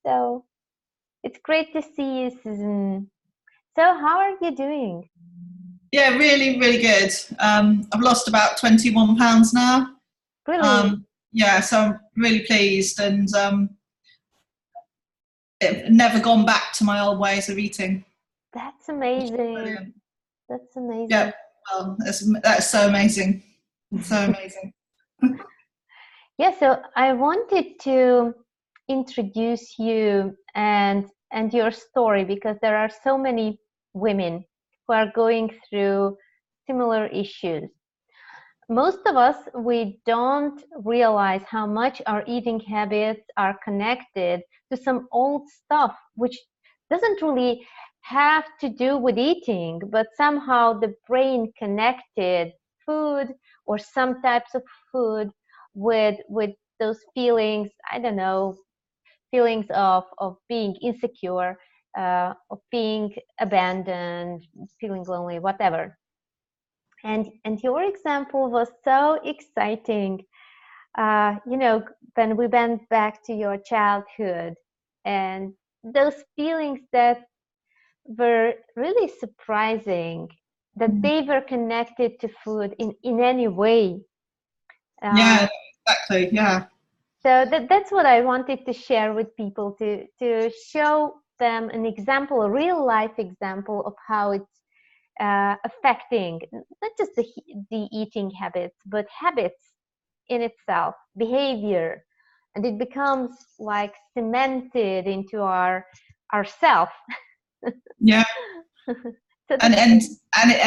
So it's great to see you, Susan. So how are you doing? Yeah, really, really good. I've lost about 21 pounds now. Really? Yeah, so I'm really pleased, and I've never gone back to my old ways of eating. That's amazing. Brilliant. That's Yeah, amazing. well, that's so amazing. It's so amazing. Yeah, so I wanted to introduce you and your story because there are so many women who are going through similar issues. Most of us, we don't realize how much our eating habits are connected to some old stuff, which doesn't really have to do with eating, but somehow the brain connected food or some types of food with those feelings, I don't know, feelings of being insecure, of being abandoned, feeling lonely, whatever. And your example was so exciting. When we went back to your childhood and those feelings that were really surprising, that they were connected to food in any way. Yeah, exactly. Yeah. So that's what I wanted to share with people, to show them an example, a real life example of how it's affecting not just the eating habits, but habits in itself, behavior, and it becomes like cemented into ourself. Yeah. So And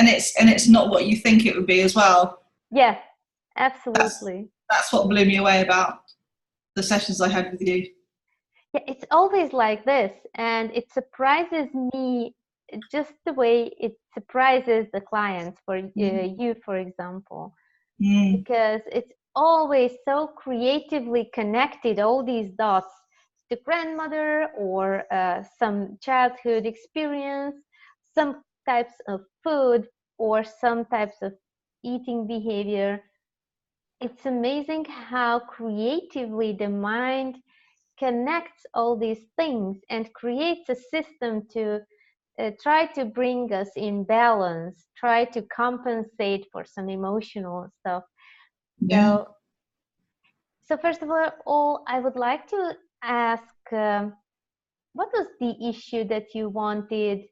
it's not what you think it would be as well. yeah, That's absolutely. that's what blew me away about the sessions I had with you. Yeah, it's always like this, and it surprises me just the way it surprises the clients, for you, for example, Mm. because it's always so creatively connected, all these dots, to grandmother or some childhood experience, some types of food, or some types of eating behavior. It's amazing how creatively the mind connects all these things and creates a system to try to bring us in balance, try to compensate for some emotional stuff. Yeah. So first of all, I would like to ask, what was the issue that you wanted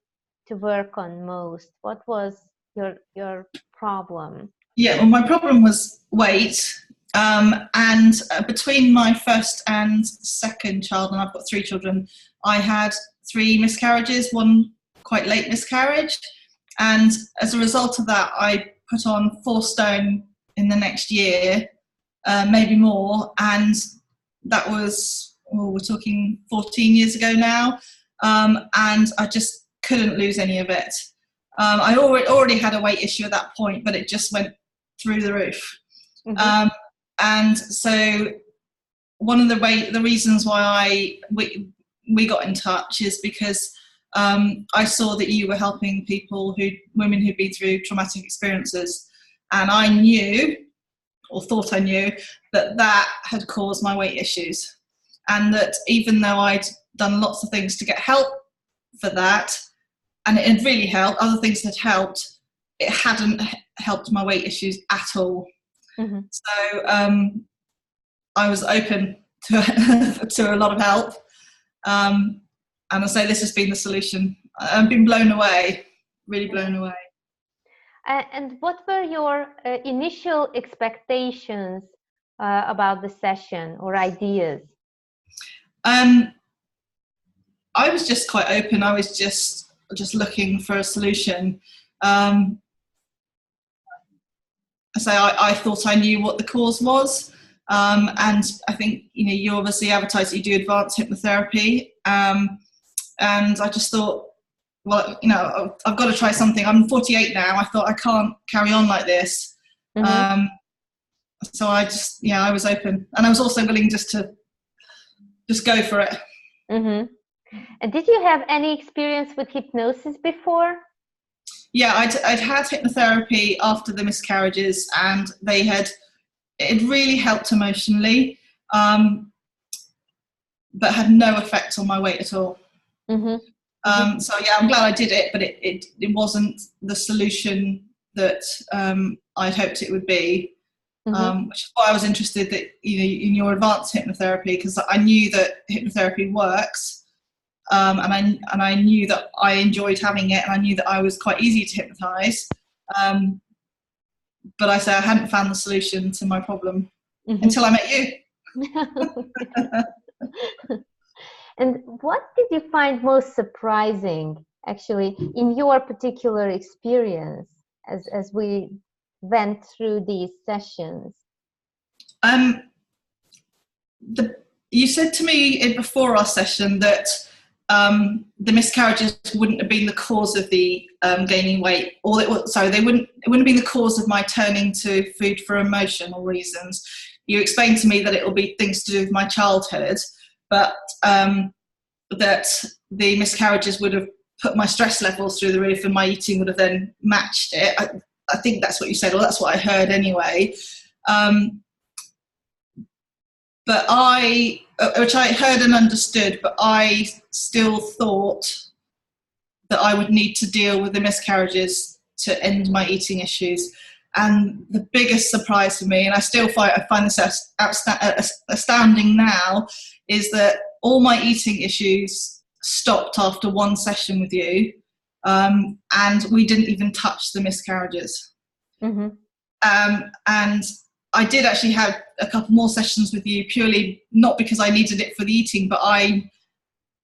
to work on most? What was your problem? Yeah, well, my problem was weight. And between my first and second child, and I've got three children, I had three miscarriages, one quite late miscarriage. And as a result of that, I put on 4 stone in the next year, maybe more. And that was, we're talking 14 years ago now. And I just couldn't lose any of it. I already had a weight issue at that point, but it just went through the roof. Mm-hmm. And so one of the reasons why we got in touch is because I saw that you were helping women who'd been through traumatic experiences, and I knew, or thought I knew, that had caused my weight issues, and that even though I'd done lots of things to get help for that, and it had really helped, other things had helped, it hadn't helped my weight issues at all. Mm-hmm. So I was open to to a lot of help, and I say this has been the solution. I've been blown away, really blown away. And what were your initial expectations about the session or ideas? I was just quite open. I was just looking for a solution. I thought I knew what the cause was, and I think you obviously advertise that you do advanced hypnotherapy, and I just thought, well, I've got to try something. I'm 48 now. I thought I can't carry on like this. Mm-hmm. So I was open, and I was also willing just to go for it. Mm-hmm. And did you have any experience with hypnosis before? Yeah, I'd had hypnotherapy after the miscarriages, and it really helped emotionally. but had no effect on my weight at all. Mm-hmm. So yeah, I'm glad I did it, but it wasn't the solution that I'd hoped it would be. Which is why I was interested that in your advanced hypnotherapy, because I knew that hypnotherapy works, and I knew that I enjoyed having it, and I knew that I was quite easy to hypnotise. But I hadn't found the solution to my problem until I met you. And what did you find most surprising, actually, in your particular experience as we went through these sessions? You said to me before our session that the miscarriages wouldn't have been the cause of the gaining weight, or it wouldn't have been the cause of my turning to food for emotional reasons. You explained to me that it will be things to do with my childhood, but that the miscarriages would have put my stress levels through the roof, and my eating would have then matched it. I think that's what you said, or that's what I heard anyway. But which I heard and understood, but I still thought that I would need to deal with the miscarriages to end my eating issues. And the biggest surprise for me, and I find this astounding now, is that all my eating issues stopped after one session with you, and we didn't even touch the miscarriages. And I did actually have a couple more sessions with you, purely not because I needed it for the eating, but I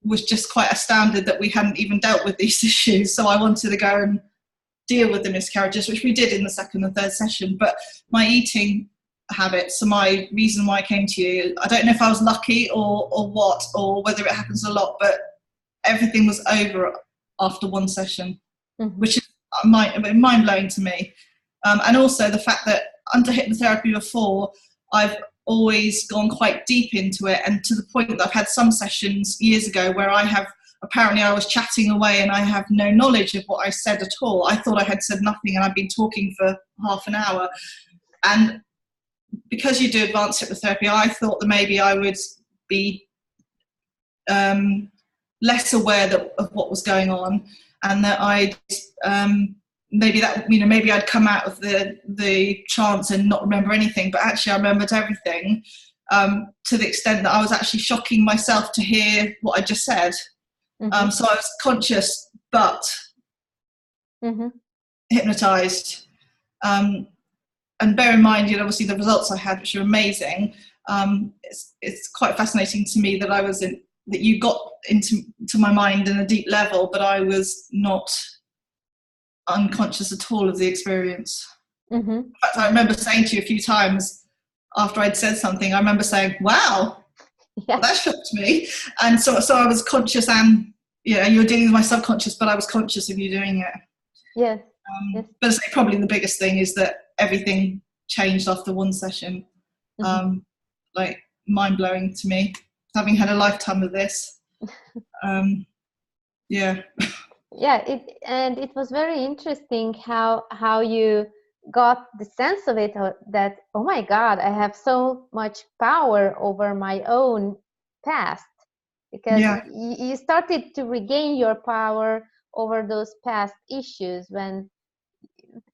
was just quite astounded that we hadn't even dealt with these issues. So I wanted to go and deal with the miscarriages, which we did in the second and third session. But my eating habits, so my reason why I came to you, I don't know if I was lucky or what, or whether it happens a lot, but everything was over after one session, which is mind-blowing to me. And also the fact that under hypnotherapy before, I've always gone quite deep into it, and to the point that I've had some sessions years ago where I was chatting away and I have no knowledge of what I said at all. I thought I had said nothing and I'd been talking for half an hour. And because you do advanced hypnotherapy, I thought that maybe I would be less aware of what was going on, and that I'd maybe I'd come out of the trance and not remember anything, but actually I remembered everything, to the extent that I was actually shocking myself to hear what I just said. So I was conscious but hypnotized. And bear in mind, obviously the results I had, which are amazing. It's quite fascinating to me that that you got into my mind in a deep level, but I was not unconscious at all of the experience. In fact, I remember saying to you a few times after I'd said something, I remember saying, wow, well, that shocked me. And so I was conscious, and you were dealing with my subconscious, but I was conscious of you doing it. Yes. But I say probably the biggest thing is that everything changed after one session. Like mind-blowing to me, having had a lifetime of this. It was very interesting how you got the sense of it, that, oh my God, I have so much power over my own past, because you started to regain your power over those past issues when,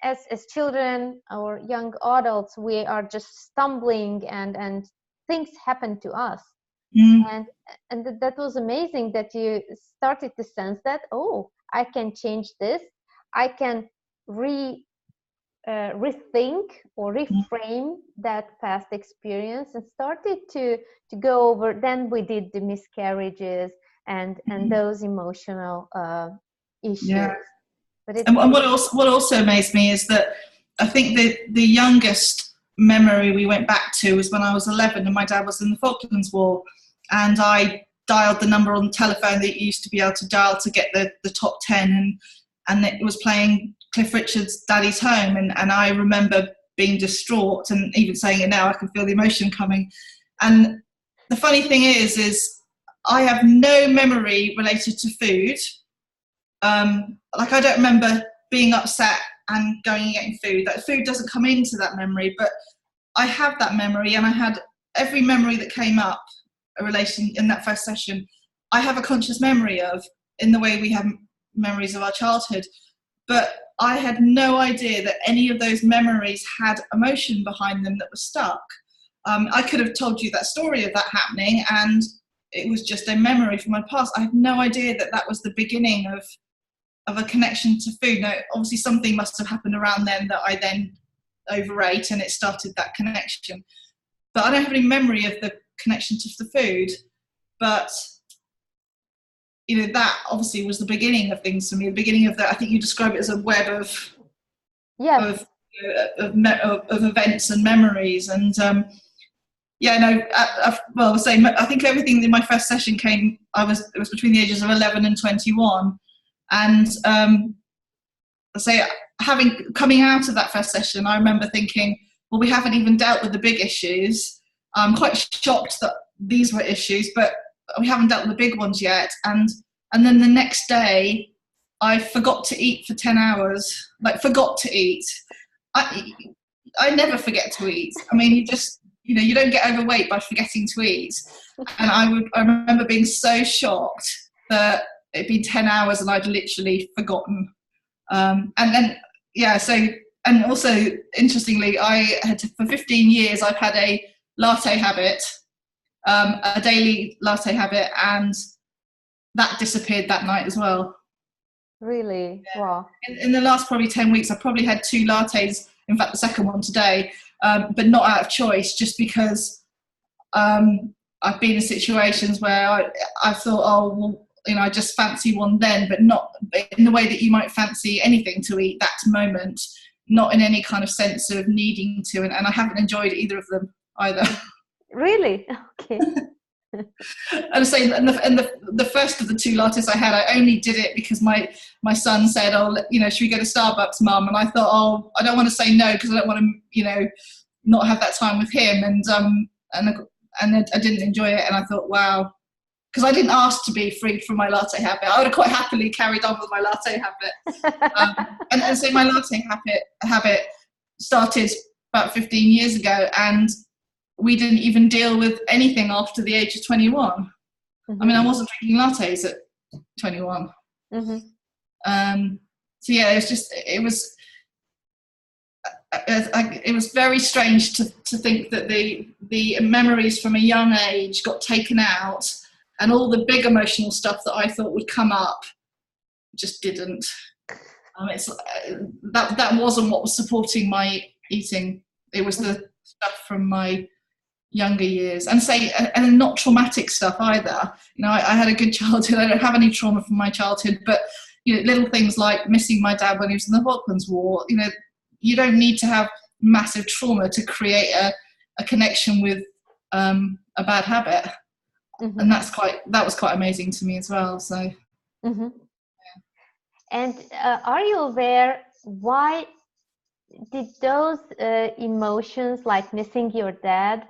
as children or young adults, we are just stumbling and things happen to us. And that was amazing that you started to sense that, oh, I can change this. I can rethink or reframe that past experience, and started to go over. Then we did the miscarriages and those emotional issues. But what also amazed me is that I think the youngest memory we went back to was when I was 11 and my dad was in the Falklands War, and I dialed the number on the telephone that you used to be able to dial to get the top 10, and it was playing Cliff Richard's Daddy's Home, and I remember being distraught, and even saying it now I can feel the emotion coming. And the funny thing is I have no memory related to food. Like I don't remember being upset and going and getting food. That food doesn't come into that memory, but I have that memory, and I had every memory that came up a relation in that first session, I have a conscious memory of, in the way we have memories of our childhood. But I had no idea that any of those memories had emotion behind them that was stuck. I could have told you that story of that happening, and it was just a memory from my past. I had no idea that that was the beginning of a connection to food. Now, obviously, something must have happened around then that I then overate, and it started that connection. But I don't have any memory of the connection to the food. But that obviously was the beginning of things for me. The beginning of that, I think you describe it as a web of Yes. of events and memories. And I think everything in my first session it was between the ages of 11 and 21. And coming out of that first session, I remember thinking, well, we haven't even dealt with the big issues. I'm quite shocked that these were issues, but we haven't dealt with the big ones yet. And then the next day, I forgot to eat for 10 hours. Like, forgot to eat. I never forget to eat. I mean, you don't get overweight by forgetting to eat. And I remember being so shocked that it'd been 10 hours and I'd literally forgotten. And also, interestingly, for 15 years, I've had a latte habit, a daily latte habit, and that disappeared that night as well. Really? Yeah. Wow. In the last probably 10 weeks, I've probably had 2 lattes, in fact, the second one today, but not out of choice, just because I've been in situations where I thought, oh, well, I just fancy one then, but not in the way that you might fancy anything to eat that moment, not in any kind of sense of needing to, and I haven't enjoyed either of them either. Really? Okay. And I say, and the first of the 2 lattes I had, I only did it because my son said, oh, should we go to Starbucks, Mum? And I thought, oh, I don't want to say no because I don't want to, not have that time with him. And I didn't enjoy it, and I thought, wow. Because I didn't ask to be freed from my latte habit. I would have quite happily carried on with my latte habit. And so my latte habit started about 15 years ago, and we didn't even deal with anything after the age of 21. Mm-hmm. I mean, I wasn't drinking lattes at 21. Mm-hmm. So yeah, it was very strange to think that the memories from a young age got taken out, and all the big emotional stuff that I thought would come up just didn't. That wasn't what was supporting my eating. It was the stuff from my younger years, and not traumatic stuff either. I had a good childhood. I don't have any trauma from my childhood, but little things like missing my dad when he was in the Falklands War. You don't need to have massive trauma to create a connection with a bad habit. Mm-hmm. And that was quite amazing to me as well. So, mm-hmm. Yeah. And are you aware why did those emotions, like missing your dad,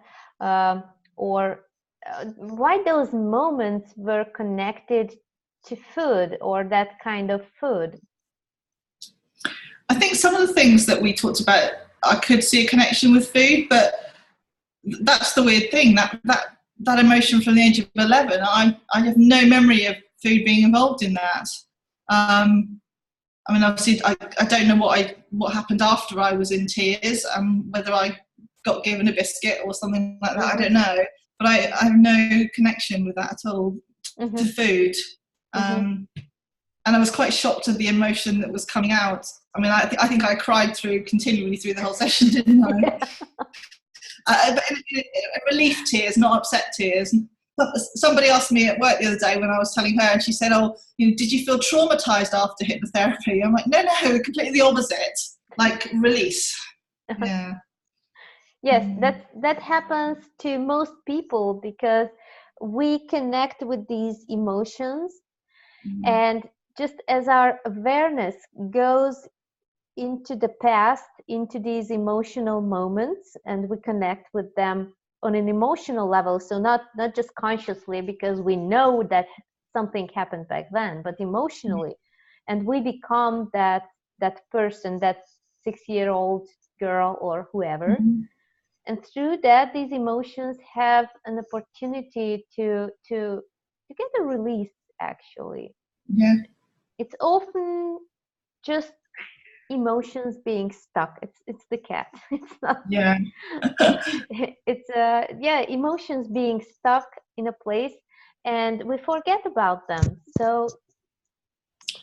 or why those moments were connected to food or that kind of food? I think some of the things that we talked about, I could see a connection with food, but that's the weird thing, that emotion from the age of 11, I have no memory of food being involved in that. I mean, obviously, I don't know what happened after I was in tears, whether I got given a biscuit or something like that, mm-hmm. I don't know. But I have no connection with that at all, mm-hmm. to food. Mm-hmm. And I was quite shocked at the emotion that was coming out. I mean, I think I cried continually through the whole session, didn't I? Yeah. But relief tears, not upset tears. Somebody asked me at work the other day when I was telling her, and she said, oh, did you feel traumatized after hypnotherapy? I'm like, no, completely the opposite, like release. Yeah. Yes, that happens to most people because we connect with these emotions, and just as our awareness goes into the past, into these emotional moments, and we connect with them on an emotional level, so not just consciously because we know that something happened back then, but emotionally, and we become that person, that 6-year-old girl or whoever, And through that, these emotions have an opportunity to get a release, actually. Yeah. It's often just emotions being stuck. It's the cat. It's not. Yeah. It's yeah, emotions being stuck in a place, and we forget about them. So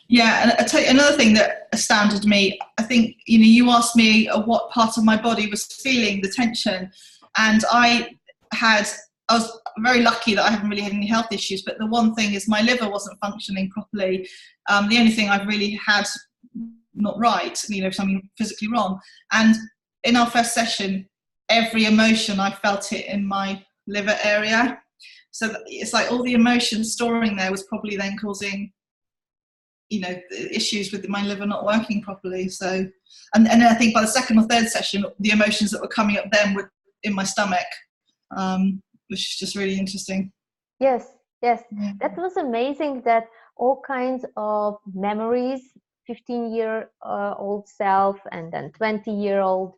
Yeah, and I tell you another thing that astounded me. I think you asked me what part of my body was feeling the tension, and I was very lucky that I haven't really had any health issues. But the one thing is my liver wasn't functioning properly. The only thing I've really had not right, something physically wrong. And in our first session, every emotion I felt it in my liver area. So it's like all the emotion storing there was probably then causing issues with my liver not working properly. So and I think by the second or third session, the emotions that were coming up then were in my stomach, which is just really interesting. yes, that was amazing, that all kinds of memories, 15-year old self and then 20-year-old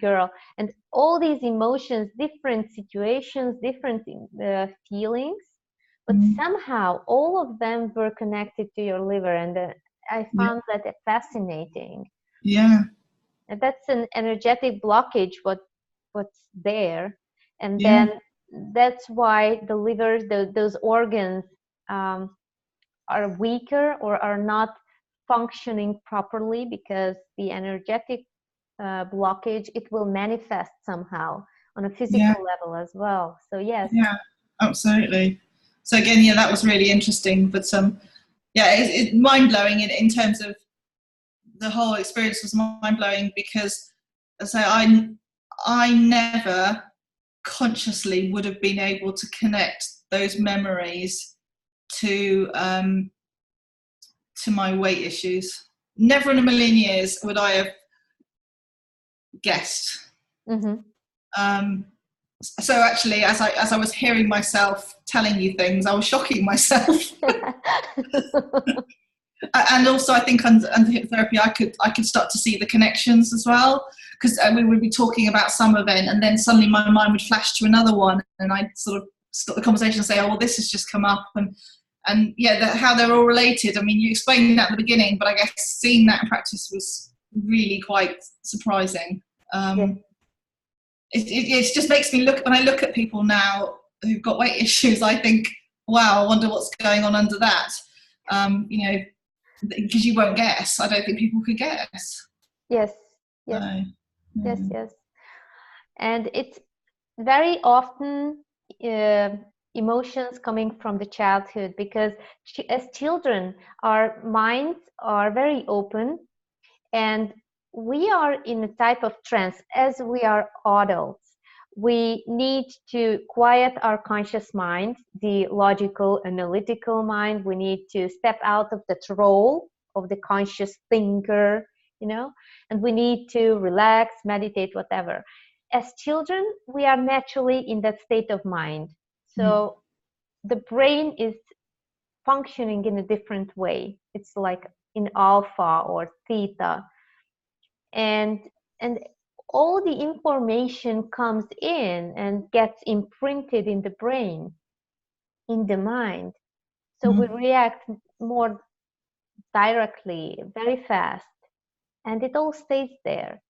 girl, and all these emotions, different situations, different feelings, but somehow all of them were connected to your liver, and I found that fascinating. Yeah. And that's an energetic blockage, what's there, and Yeah. then that's why the liver, those organs are weaker or are not functioning properly, because the energetic blockage, it will manifest somehow on a Yeah. physical level as well. So yes. Yeah. Absolutely. So again, yeah, that was really interesting. But yeah, it's mind blowing in terms of the whole experience was mind blowing, because as I say, I never consciously would have been able to connect those memories to my weight issues. Never in a million years would I have guessed. Mm-hmm. So actually, as I was hearing myself telling you things, I was shocking myself. And also, I think under hypnotherapy, I could start to see the connections as well, because we would be talking about some event, and then suddenly my mind would flash to another one, and I'd sort of start the conversation and say, "Oh, well, this has just come up," and yeah, how they're all related. I mean, you explained that at the beginning, but I guess seeing that in practice was really quite surprising. Yeah. It just makes me look, when I look at people now who've got weight issues, I think, wow, I wonder what's going on under that. Because you won't guess. I don't think people could guess. Yes, yes, yes. And it's very often emotions coming from the childhood, because as children, our minds are very open, and we are in a type of trance. As we are adults, we need to quiet our conscious mind, the logical, analytical mind. We need to step out of that role of the conscious thinker, and we need to relax, meditate, whatever. As children, we are naturally in that state of mind. So the brain is functioning in a different way. It's like in alpha or theta, and all the information comes in and gets imprinted in the brain, in the mind. So we react more directly, very fast, and it all stays there.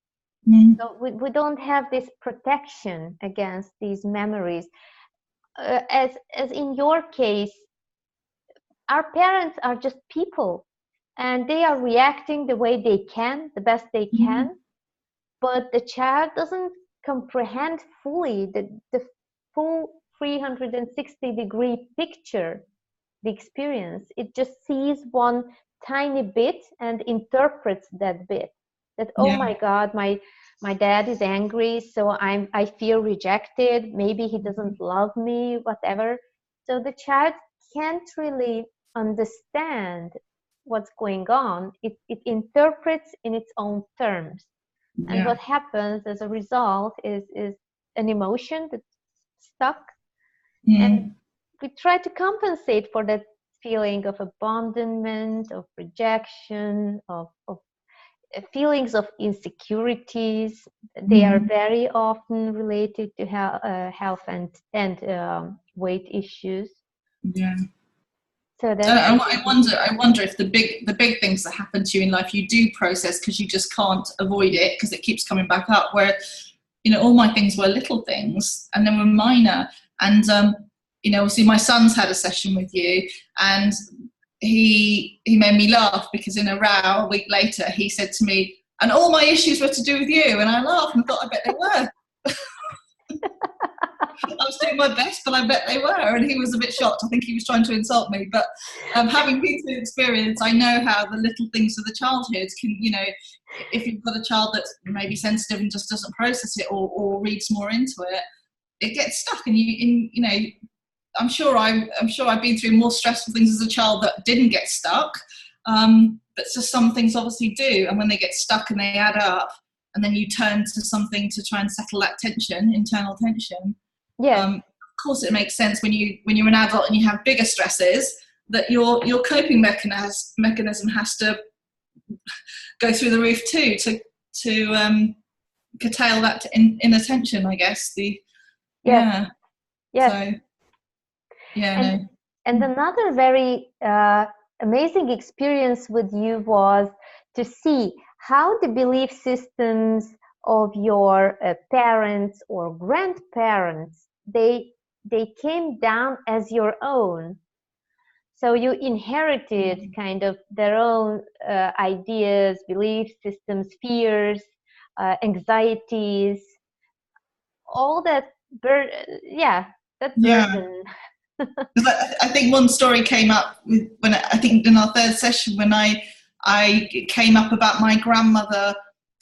So we don't have this protection against these memories. As in your case, our parents are just people, and they are reacting the way they can, the best they can, but the child doesn't comprehend fully the full 360-degree picture, the experience. It just sees one tiny bit and interprets that bit. That, oh my God, my dad is angry, so I feel rejected. Maybe he doesn't love me, whatever. So the child can't really understand what's going on. It interprets in its own terms. And what happens as a result is an emotion that's stuck, and we try to compensate for that feeling of abandonment, of rejection, of feelings of insecurities. They are Mm. very often related to health and weight issues. Yeah. So And that's I wonder if the big things that happen to you in life you do process because you just can't avoid it because it keeps coming back up. Where, you know, all my things were little things and they were minor. And you know, obviously my son's had a session with you, and he made me laugh because in a row a week later he said to me, "And all my issues were to do with you," and I laughed and thought, I bet they were. I was doing my best, but I bet they were. And he was a bit shocked. I think he was trying to insult me. But having been through the experience, I know how the little things of the childhood can, you know, if you've got a child that's maybe sensitive and just doesn't process it or reads more into it, it gets stuck. And you know, I'm sure I've been through more stressful things as a child that didn't get stuck. But just some things obviously do. And when they get stuck and they add up, and then you turn to something to try and settle that tension, internal tension. yes, Of course, it makes sense when you're an adult and you have bigger stresses that your coping mechanism has to go through the roof too to curtail that inattention. I guess yes, yes. So yeah, And no. and another very amazing experience with you was to see how the belief systems of your parents or grandparents they came down as your own. So you inherited kind of their own ideas, belief systems, fears, anxieties, all that yeah, that Yeah. burden. Because I think one story came up when I think in our third session when I came up about my grandmother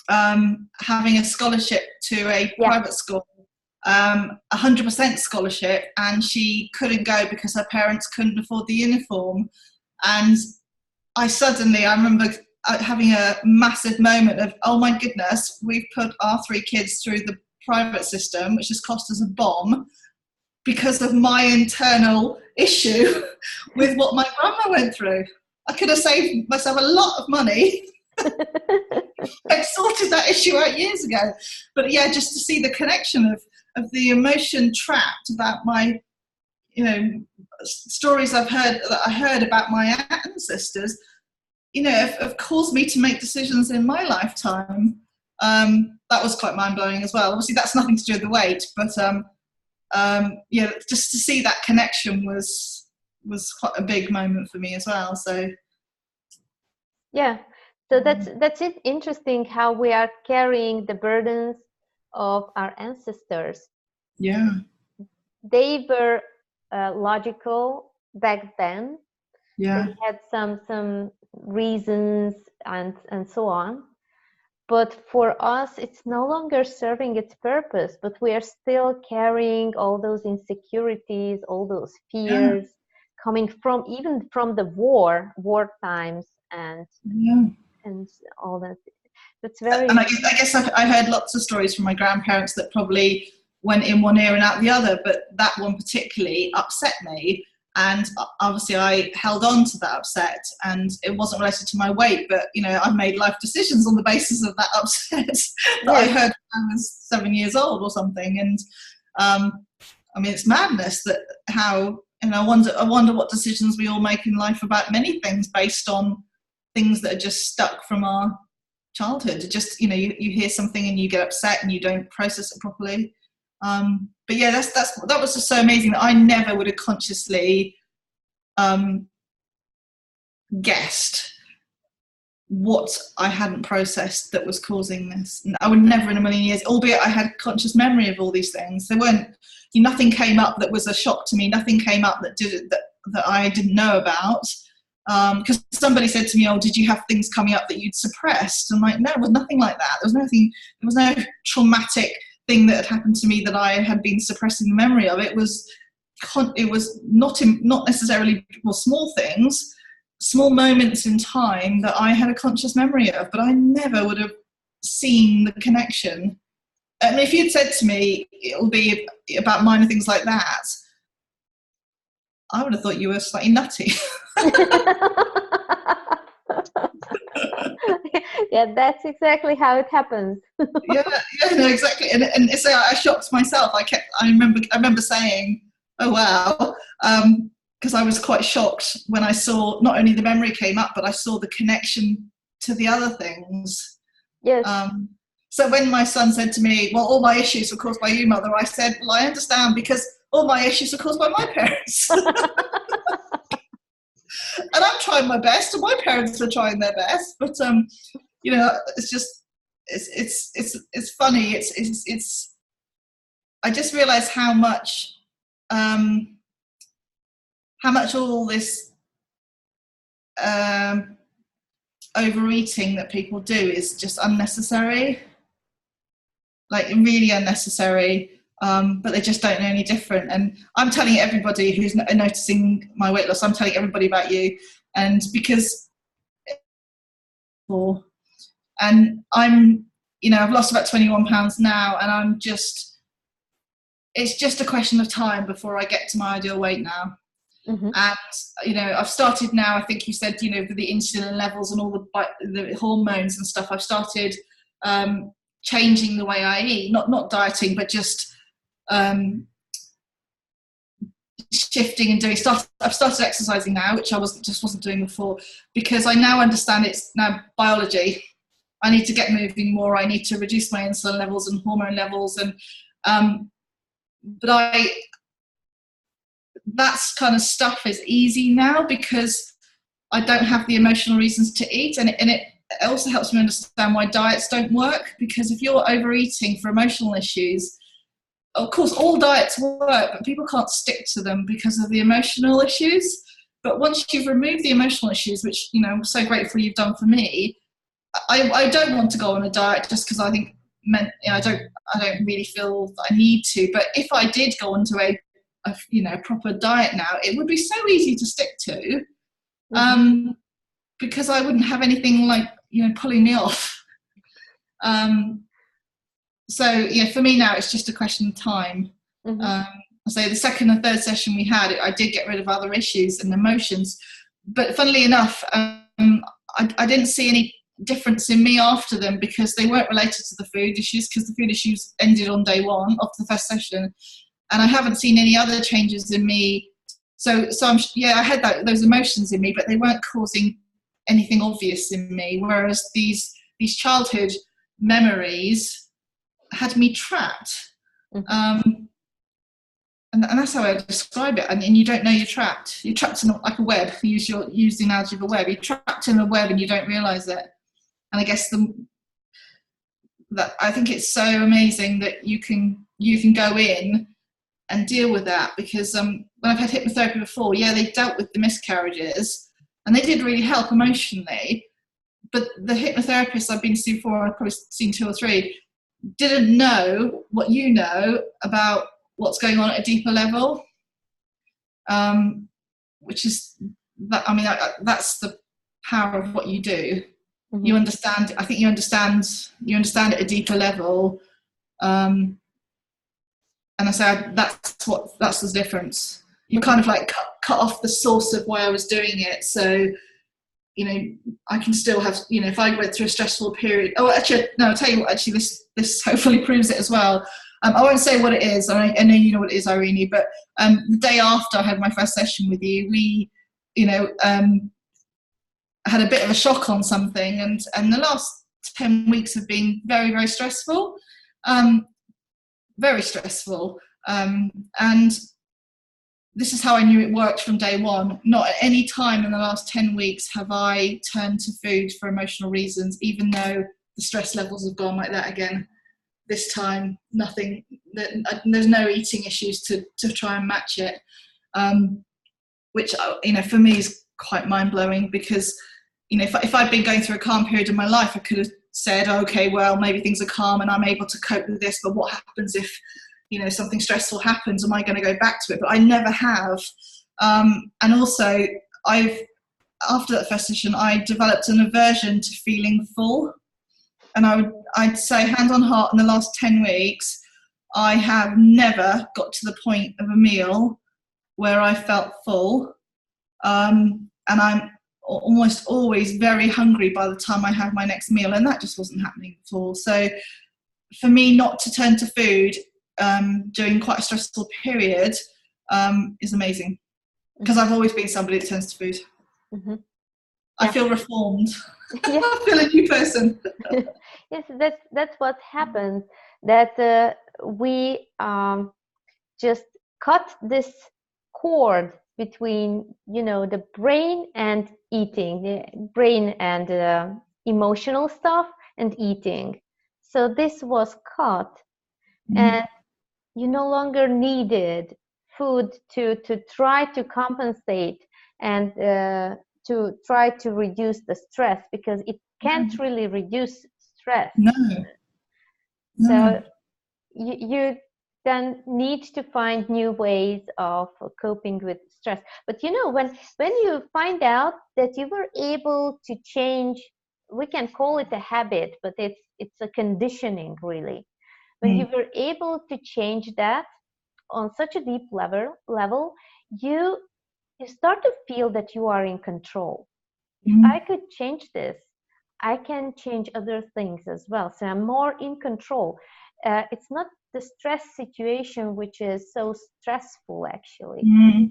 having a scholarship to a Yeah. private school, 100% scholarship, and she couldn't go because her parents couldn't afford the uniform. And I remember having a massive moment of, oh my goodness, we've put our 3 kids through the private system, which has cost us a bomb, because of my internal issue with what my grandma went through. I could have saved myself a lot of money. I sorted that issue out years ago. But yeah, just to see the connection of the emotion trapped about my, you know, stories I heard about my ancestors, you know, have caused me to make decisions in my lifetime. That was quite mind-blowing as well. Obviously, that's nothing to do with the weight, but yeah, just to see that connection was quite a big moment for me as well. So Yeah, so that's it. Interesting how we are carrying the burdens of our ancestors. yeah, They were logical back then. yeah, They had some reasons and so on. But for us, it's no longer serving its purpose. But we are still carrying all those insecurities, all those yeah, fears, coming from even from the war times yeah. and all that. That's very And I guess I heard lots of stories from my grandparents that probably went in one ear and out the other, but that one particularly upset me. And obviously I held on to that upset, and it wasn't related to my weight, but you know, I made life decisions on the basis of that upset that I heard when I was 7 years old or something. And I mean, it's madness that how, and I wonder what decisions we all make in life about many things based on things that are just stuck from our childhood. It just, you know, you hear something and you get upset and you don't process it properly. But yeah, that was just so amazing that I never would have consciously guessed what I hadn't processed that was causing this. And I would never in a million years, albeit I had conscious memory of all these things. Nothing came up that was a shock to me. Nothing came up that I didn't know about. Because somebody said to me, "Oh, did you have things coming up that you'd suppressed?" I'm like, "No, it was nothing like that. There was no traumatic thing that had happened to me that I had been suppressing the memory of. It was not necessarily small things, small moments in time that I had a conscious memory of, but I never would have seen the connection. I mean, if you'd said to me it'll be about minor things like that, I would have thought you were slightly nutty." Yeah, that's exactly how it happens. Yeah, yeah, no, exactly. And so I shocked myself. I remember saying, "Oh wow," because I was quite shocked when I saw not only the memory came up, but I saw the connection to the other things. Yes. Um, so when my son said to me, "Well, all my issues were caused by you, mother," I said, "Well, I understand because all my issues are caused by my parents." And I'm trying my best, and my parents are trying their best. But it's just it's funny. It's I just realised how much all this um, overeating that people do is just unnecessary, like really unnecessary. But they just don't know any different. And I'm telling everybody who's noticing my weight loss, I'm telling everybody about you, and because and I've lost about 21 pounds now, and it's just a question of time before I get to my ideal weight now. Mm-hmm. And I've started now, I think you said, with the insulin levels and all the hormones and stuff, I've started changing the way I eat, not dieting, but just shifting and I've started exercising now, which I wasn't doing before, because I now understand it's now biology. I need to get moving more. I need to reduce my insulin levels and hormone levels, and but that kind of stuff is easy now because I don't have the emotional reasons to eat, and it also helps me understand why diets don't work. Because if you're overeating for emotional issues, of course, all diets work, but people can't stick to them because of the emotional issues. But once you've removed the emotional issues, which I'm so grateful you've done for me, I don't want to go on a diet just because I think I don't really feel that I need to. But if I did go onto a proper diet now, it would be so easy to stick to, because I wouldn't have anything like pulling me off. So for me now, it's just a question of time. So the second and third session we had, I did get rid of other issues and emotions, but funnily enough, I didn't see any difference in me after them because they weren't related to the food issues, because the food issues ended on day one of the first session, and I haven't seen any other changes in me. So I had those emotions in me, but they weren't causing anything obvious in me. Whereas these childhood memories had me trapped. And that's how I describe it. And you don't know you're trapped. You're trapped in like a web. Use the analogy of a web. You're trapped in a web and you don't realise it. And I guess that I think it's so amazing that you can go in and deal with that, because when I've had hypnotherapy before, they dealt with the miscarriages and they did really help emotionally. But the hypnotherapists I've been to before, I've probably seen 2 or 3, didn't know what you know about what's going on at a deeper level, which is that. I mean, that's the power of what you do. You understand. I think you understand at a deeper level, and I said that's the difference. You kind of like cut off the source of why I was doing it, so I can still have, if I went through a stressful period. Oh, actually, no, I'll tell you what. Actually, this hopefully proves it as well. I won't say what it is. I know you know what it is, Irene. But the day after I had my first session with you, we, had a bit of a shock on something, and the last 10 weeks have been very, very stressful, very stressful. And this is how I knew it worked from day one. Not at any time in the last 10 weeks have I turned to food for emotional reasons, even though the stress levels have gone like that again. This time, nothing. There's no eating issues to try and match it, which for me is quite mind blowing, because if I'd been going through a calm period in my life, I could have said, okay, well, maybe things are calm and I'm able to cope with this, but what happens if something stressful happens? Am I going to go back to it? But I never have. And also, after that first session, I developed an aversion to feeling full. And I'd say, hand on heart, in the last 10 weeks, I have never got to the point of a meal where I felt full. And I'm almost always very hungry by the time I had my next meal, and that just wasn't happening before. So for me not to turn to food during quite a stressful period is amazing, because I've always been somebody that turns to food. Mm-hmm. I Yeah. feel reformed. Yes. I feel a new person. Yes, that's what happens. That we just cut this cord between, the brain and eating, the brain and emotional stuff and eating. So this was cut, and you no longer needed food to try to compensate and to try to reduce the stress, because it can't really reduce stress. No. So you then need to find new ways of coping with stress. But when you find out that you were able to change, we can call it a habit, but it's a conditioning, really. When you were able to change that on such a deep level, you start to feel that you are in control. If I could change this, I can change other things as well. So I'm more in control. It's not the stress situation which is so stressful, actually,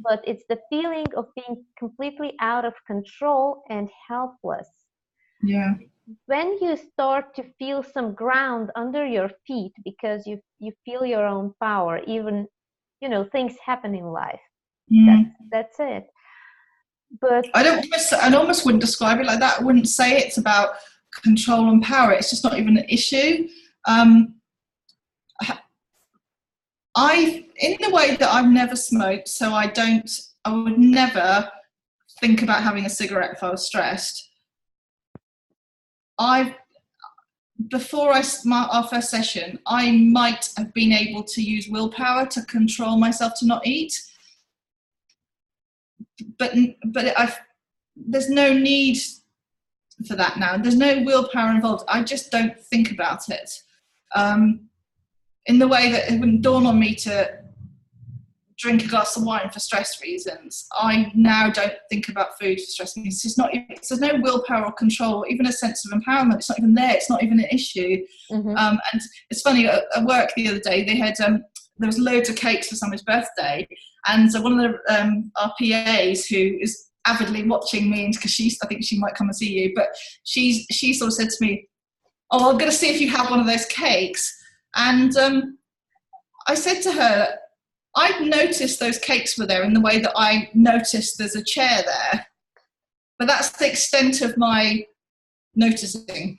but it's the feeling of being completely out of control and helpless. Yeah. When you start to feel some ground under your feet, because you feel your own power, even things happen in life. That's it. But I almost wouldn't describe it like that. I wouldn't say it's about control and power. It's just not even an issue. In the way that I've never smoked, so I would never think about having a cigarette if I was stressed. Before our first session, I might have been able to use willpower to control myself to not eat. But there's no need for that now. There's no willpower involved. I just don't think about it in the way that it wouldn't dawn on me to drink a glass of wine for stress reasons. I now don't think about food for stress reasons. There's no willpower or control, or even a sense of empowerment. It's not even there. It's not even an issue. And it's funny, at work the other day, they had there was loads of cakes for somebody's birthday, and one of our PAs, who is avidly watching me, because I think she might come and see you, but she sort of said to me, "Oh, I'm going to see if you have one of those cakes." And I said to her, I'd noticed those cakes were there in the way that I noticed there's a chair there, but that's the extent of my noticing.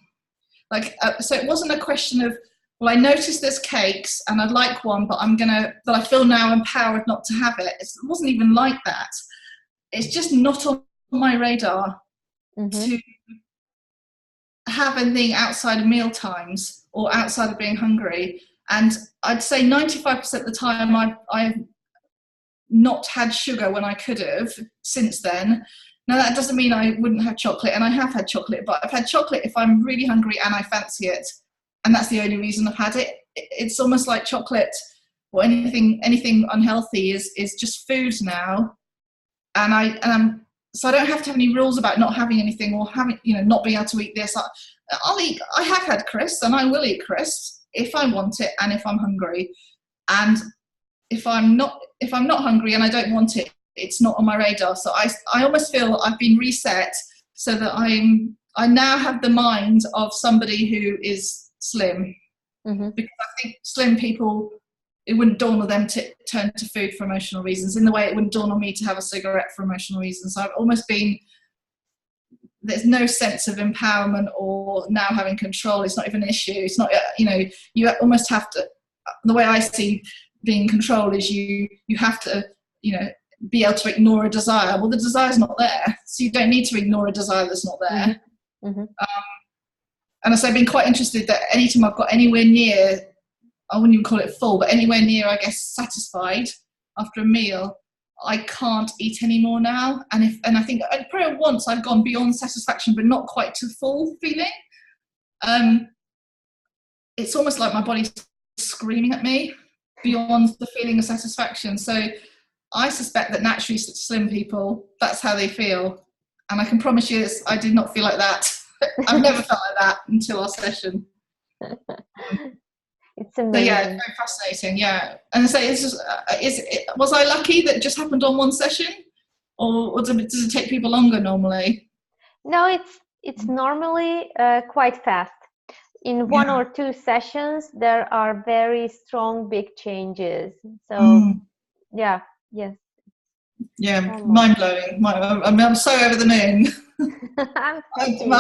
So it wasn't a question of, well, I noticed there's cakes and I'd like one, but I feel now empowered not to have it. It wasn't even like that. It's just not on my radar to have anything outside of meal times or outside of being hungry. And I'd say 95% of the time I've not had sugar when I could have since then. Now, that doesn't mean I wouldn't have chocolate, and I have had chocolate, but I've had chocolate if I'm really hungry and I fancy it, and that's the only reason I've had it. It's almost like chocolate or anything unhealthy is just food now. And so I don't have to have any rules about not having anything or having, not being able to eat this. I'll eat. I have had crisps, and I will eat crisps if I want it and if I'm hungry. And if I'm not hungry and I don't want it, it's not on my radar. So I almost feel I've been reset, so that I now have the mind of somebody who is slim. Because I think slim people, it wouldn't dawn on them to turn to food for emotional reasons, in the way it wouldn't dawn on me to have a cigarette for emotional reasons. So I've almost been, there's no sense of empowerment or now having control. It's not even an issue. It's not, you almost have to, the way I see being in control is you have to, be able to ignore a desire. Well, the desire's not there, so you don't need to ignore a desire that's not there. And so I've been quite interested that anytime I've got anywhere near, I wouldn't even call it full, but anywhere near, I guess, satisfied after a meal, I can't eat anymore now. And I think probably once I've gone beyond satisfaction, but not quite to full feeling. It's almost like my body's screaming at me beyond the feeling of satisfaction. So I suspect that naturally slim people, that's how they feel. And I can promise you, I did not feel like that. I've never felt like that until our session. It's So yeah, it's amazing. very fascinating. Yeah, and I say, was I lucky that it just happened on one session, or does it take people longer normally? No, it's normally quite fast. In one Yeah. or two sessions, there are very strong, big changes. So Mm. yeah, yes, Yeah, normal. mind blowing. I'm so over the moon. I'm happy.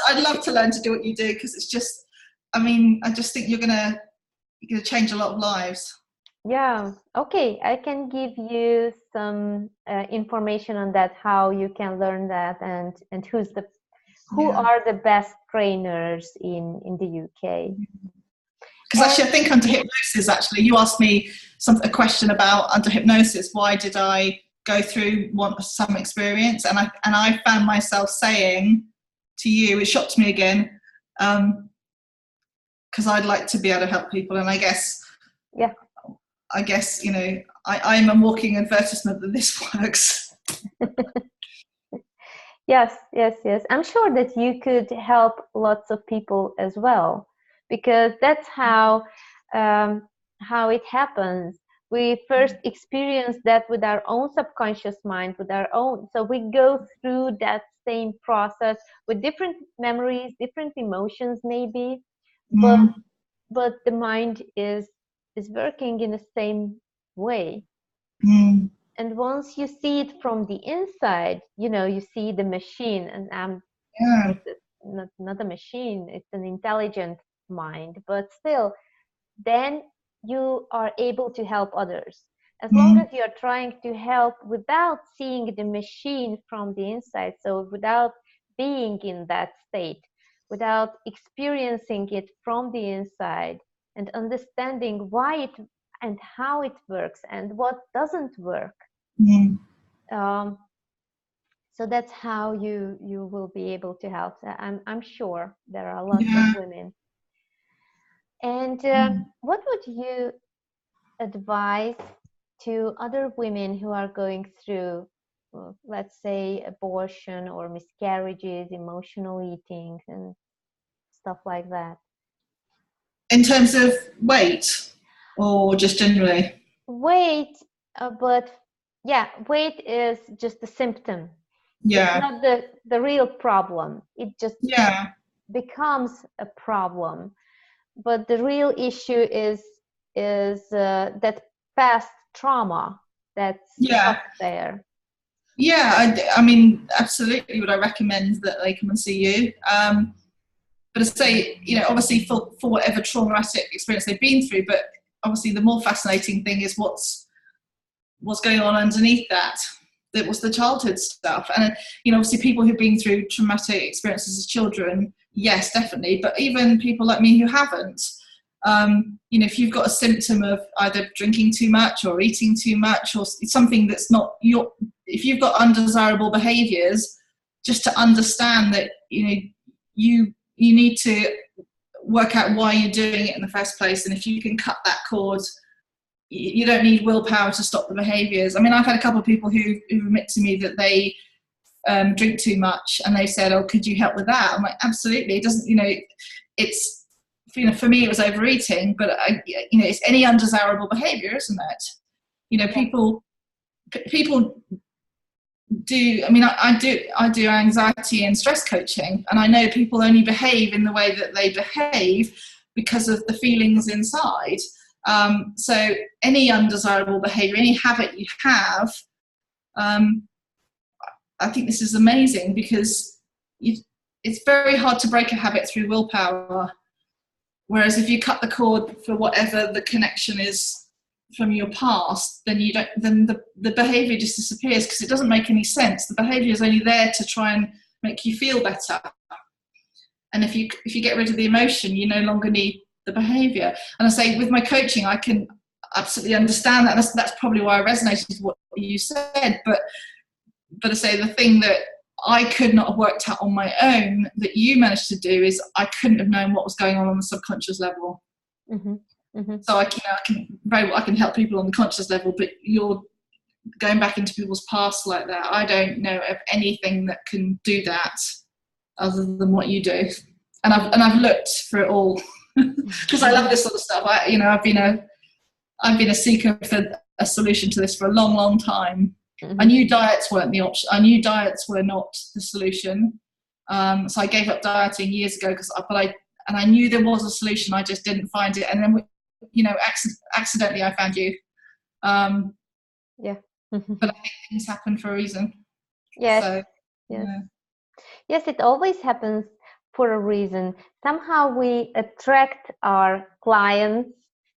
I'd love to learn to do what you do, because it's just, I mean, I just think you're gonna change a lot of lives. Yeah, okay. I can give you some information on that, how you can learn that, and who Yeah, are the best trainers in the UK. because And actually, I think under hypnosis, actually, you asked me a question about under hypnosis. Why did I go through some experience? And I found myself saying to you, it shocked me again, because I'd like to be able to help people, and yeah, I guess I'm a walking advertisement that this works. yes, yes, yes. I'm sure that you could help lots of people as well, because that's how it happens. We first experience that with our own subconscious mind, with our own. So we go through that same process with different memories, different emotions, maybe, but Mm, the mind is working in the same way. mm, And once you see it from the inside, you see the machine. And of yeah. course, it's not a machine, it's an intelligent mind, but still, then you are able to help others. As long as Mm, you're trying to help without seeing the machine from the inside, so without being in that state, without experiencing it from the inside, and understanding why it and how it works and what doesn't work. mm, um, so that's how you will be able to help. I'm sure there are lots of yeah. women. And Mm. what would you advise to other women who are going through, let's say, abortion or miscarriages, emotional eating, and stuff like that? In terms of weight, or just generally? Weight, but yeah, weight is just a symptom. It's Yeah, not the real problem. It just yeah, becomes a problem. But the real issue is that past trauma that's yeah, stuck there. yeah. I mean, absolutely. Would I recommend that they come and see you? But I say, obviously for whatever traumatic experience they've been through, but obviously the more fascinating thing is what's going on underneath that. That was the childhood stuff, and obviously people who've been through traumatic experiences as children, yes, definitely. But even people like me who haven't, if you've got a symptom of either drinking too much or eating too much or something that's not if you've got undesirable behaviours, just to understand that you need to work out why you're doing it in the first place, and if you can cut that cord, you don't need willpower to stop the behaviours. I mean, I've had a couple of people who admit to me that they drink too much, and they said, "Oh, could you help with that?" I'm like, "Absolutely." It doesn't, it's for me it was overeating, but it's any undesirable behaviour, isn't it? Yeah. People do. I mean, I do anxiety and stress coaching, and I know people only behave in the way that they behave because of the feelings inside. So any undesirable behaviour, any habit you have, I think this is amazing, because it's very hard to break a habit through willpower. Whereas if you cut the cord for whatever the connection is from your past, then the behaviour just disappears, because it doesn't make any sense. The behaviour is only there to try and make you feel better. And if you get rid of the emotion, you no longer need the behaviour. And I say, with my coaching, I can absolutely understand that. That's probably why I resonated with what you said. But I say, the thing that I could not have worked out on my own that you managed to do is I couldn't have known what was going on the subconscious level. Mm-hmm. Mm-hmm. So I can help people on the conscious level, but going back into people's past like that. I don't know of anything that can do that other than what you do. And I've looked for it all because I love this sort of stuff. I've been a seeker for a solution to this for a long, long time. I knew diets weren't the option. I knew diets were not the solution. So I gave up dieting years ago I knew there was a solution. I just didn't find it. And then, accidentally I found you. But I think things happen for a reason. Yes. So, yes. Yeah. Yes, it always happens for a reason. Somehow we attract our clients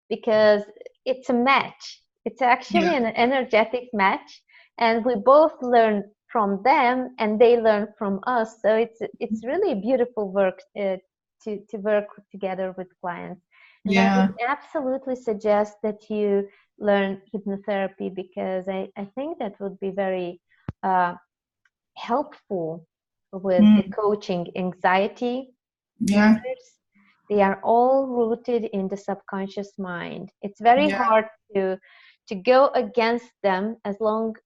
because it's a match. It's actually an energetic match, and we both learn from them and they learn from us. So it's really beautiful work to work together with clients. And I would absolutely suggest that you learn hypnotherapy, because I think that would be very helpful with the coaching anxiety disorders. They are all rooted in the subconscious mind. It's very hard to go against them as long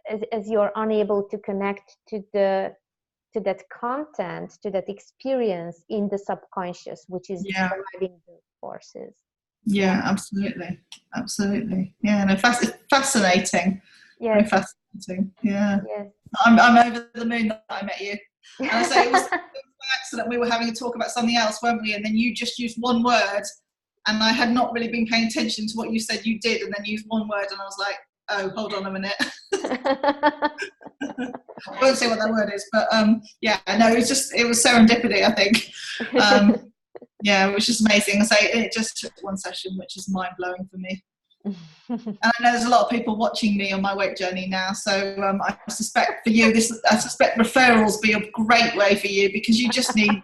as you're unable to connect to that content, to that experience in the subconscious, which is driving the forces. Absolutely. Yeah, no, fascinating. Yes. Very fascinating. Yeah. Yes. I'm over the moon that I met you. And I say it was by accident. We were having a talk about something else, weren't we? And then you just used one word, and I had not really been paying attention to what you said you did, and then used one word, and I was like, oh, hold on a minute. I won't say what that word is, but it was serendipity, I think. It was just amazing. I say it just took one session, which is mind blowing for me. And I know there's a lot of people watching me on my weight journey now, so I suspect for you, referrals be a great way for you, because you just need,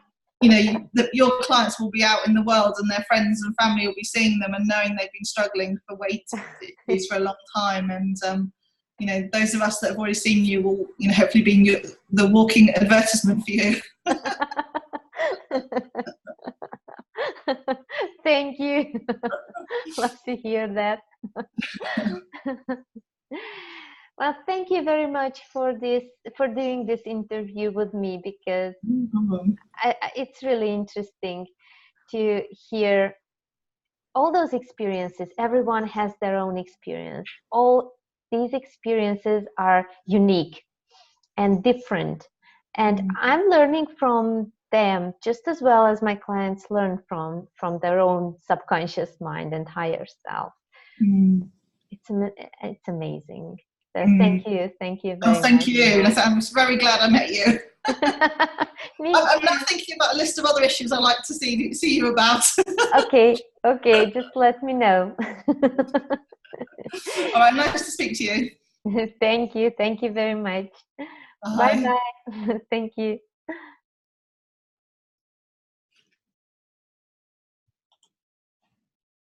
your clients will be out in the world and their friends and family will be seeing them and knowing they've been struggling for weight issues for a long time, and those of us that have already seen you will, hopefully be the walking advertisement for you. Thank you. Love to hear that. Well, thank you very much for doing this interview with me, because it's really interesting to hear all those experiences. Everyone has their own experience. All these experiences are unique and different, and I'm learning from them just as well as my clients learn from their own subconscious mind and higher self. It's amazing. So thank you very much. Thank you. I'm very glad I met you. I'm now thinking about a list of other issues I'd like to see you about. Okay, just let me know. All right, nice to speak to you. Thank you very much. Bye. Thank you.